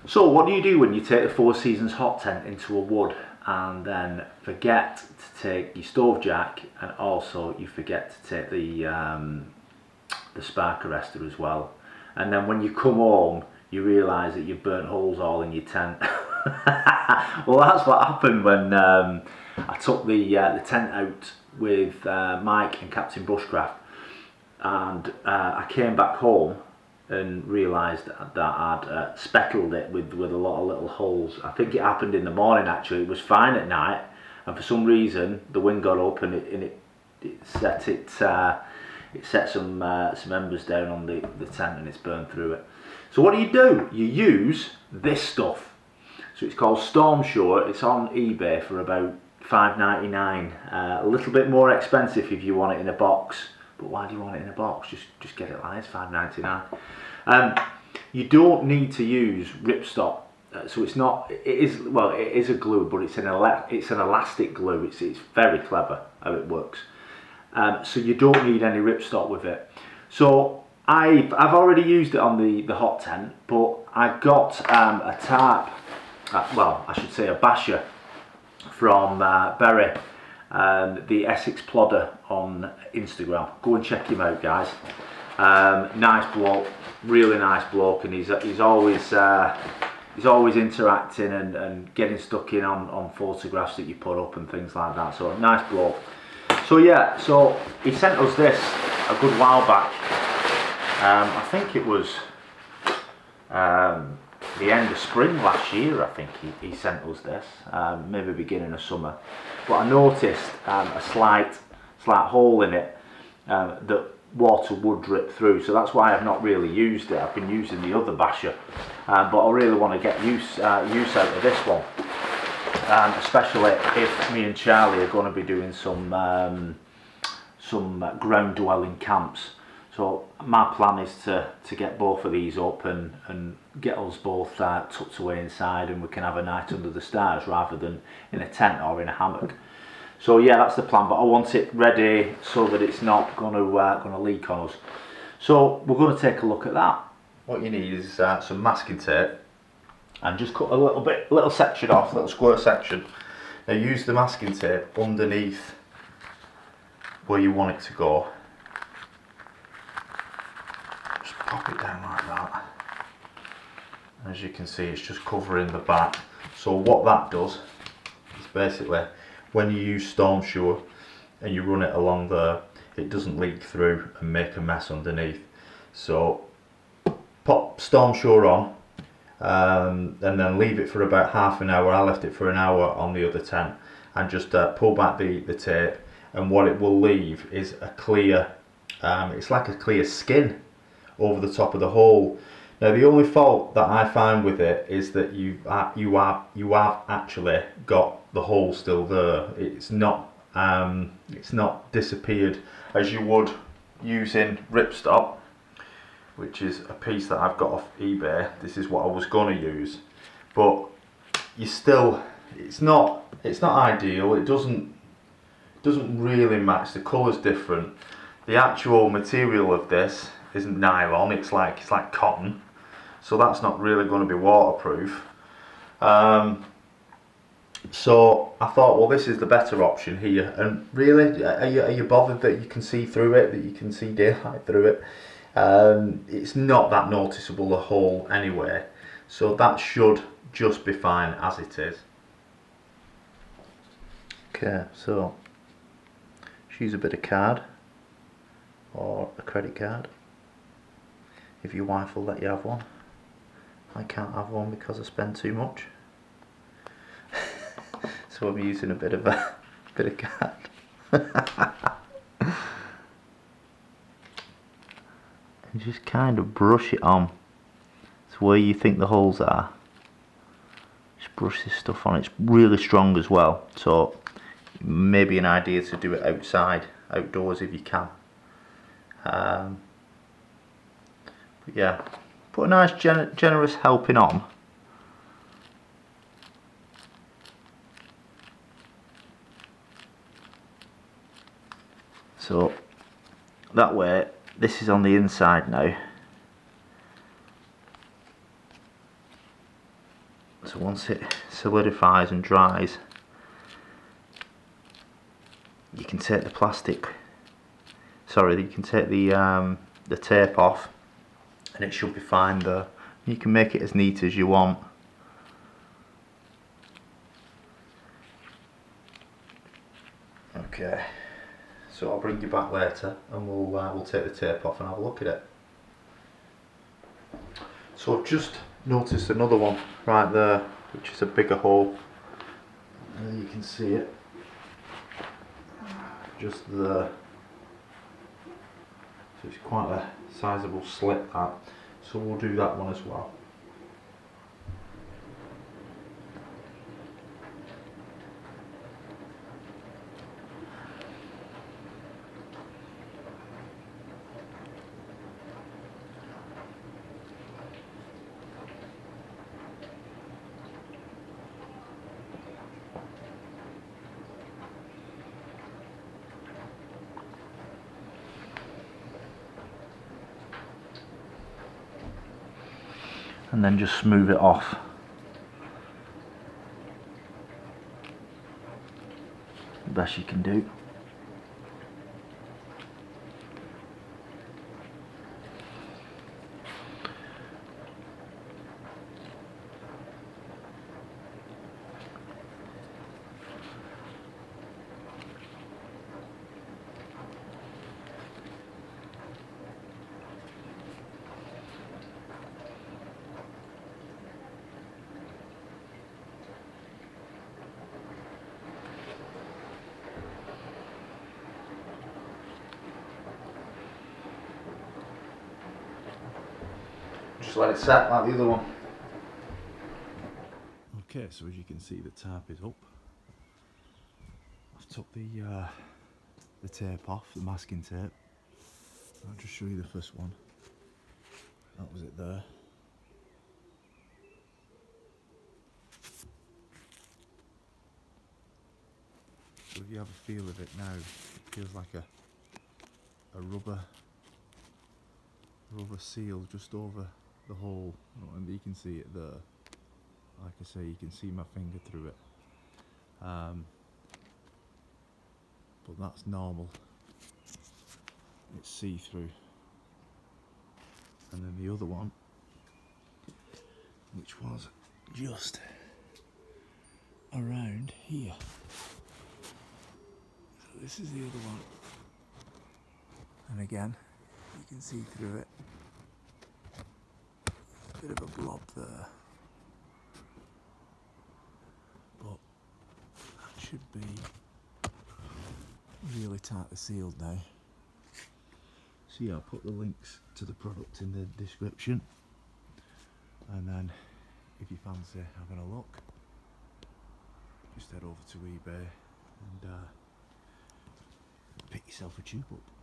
So what do you do when you take the Four Seasons hot tent into a wood and then forget to take your stove jack, and also you forget to take the spark arrestor as well, and then when you come home you realise that you've burnt holes all in your tent? Well, that's what happened when I took the tent out with Mike and Captain Bushcraft, and I came back home and realised that I'd speckled it with a lot of little holes. I think it happened in the morning actually. It was fine at night, and for some reason the wind got up and it set some embers down on the tent and it's burned through it. So what do? You use this stuff. So it's called Storm Shore. It's on eBay for about $5.99. A little bit more expensive if you want it in a box. But why do you want it in a box? Just get it like this, $5.99. You don't need to use Ripstop. So it's not. It is a glue, but it's an elastic glue. It's very clever how it works. So you don't need any Ripstop with it. So I've already used it on the hot tent, but I got a tarp. I should say a Basha from Berry. The Essex Plodder on Instagram. Go and check him out, guys. Nice bloke, really nice bloke, and he's always interacting and getting stuck in on photographs that you put up and things like that. So nice bloke. So yeah, so he sent us this a good while back. I think it was the end of spring last year. I think he sent us this, maybe beginning of summer. But I noticed a slight hole in it that water would drip through, so that's why I've not really used it. I've been using the other Basha, but I really want to get use out of this one, especially if me and Charlie are going to be doing some ground dwelling camps. So my plan is to get both of these up and get us both tucked away inside, and we can have a night under the stars rather than in a tent or in a hammock. So yeah, that's the plan, but I want it ready so that it's not going to leak on us. So we're going to take a look at that. What you need is some masking tape, and just cut a little section off, little square section. Now use the masking tape underneath where you want it to go. Just pop it down like that. As you can see, it's just covering the back. So what that does is basically, when you use Storm Shore and you run it along there, it doesn't leak through and make a mess underneath. So pop Storm Shore on, and then leave it for about half an hour. I left it for an hour on the other tent, and just pull back the tape, and what it will leave is a clear, it's like a clear skin over the top of the hole. Now the only fault that I find with it is that you have actually got the hole still there. It's not disappeared as you would using Ripstop, which is a piece that I've got off eBay. This is what I was going to use, but it's not ideal. It doesn't really match. The colour's different. The actual material of this isn't nylon. It's like cotton. So that's not really going to be waterproof. So I thought, well, this is the better option here. And really, are you bothered that you can see through it, that you can see daylight through it? It's not that noticeable a hole anyway. So that should just be fine as it is. Okay, so choose a bit of card or a credit card if your wife will let you have one. I can't have one because I spend too much. So I'm using a bit of card. And just kind of brush it on. It's where you think the holes are. Just brush this stuff on. It's really strong as well. So maybe an idea to do it outdoors if you can. But yeah, put a nice generous helping on. So that way, this is on the inside now. once it solidifies and dries, you can take the the tape off, and it should be fine there. You can make it as neat as you want. Okay, so I'll bring you back later and we'll take the tape off and have a look at it. So I've just noticed another one right there, which is a bigger hole. And you can see it just there. So it's quite a sizable slit, that. So we'll do that one as well. And then just smooth it off. The best you can do. Just let it set like the other one. Okay, so as you can see, the tarp is up. I've took the tape off, the masking tape. I'll just show you the first one. That was it there. So if you have a feel of it now, it feels like a rubber seal just over the hole, and you can see it there. Like I say, you can see my finger through it, but that's normal. It's see-through. And then the other one, which was just around here. So this is the other one, and again you can see through it. A bit of a blob there, but that should be really tightly sealed now. So yeah, I'll put the links to the product in the description, and then if you fancy having a look, just head over to eBay and pick yourself a tube up.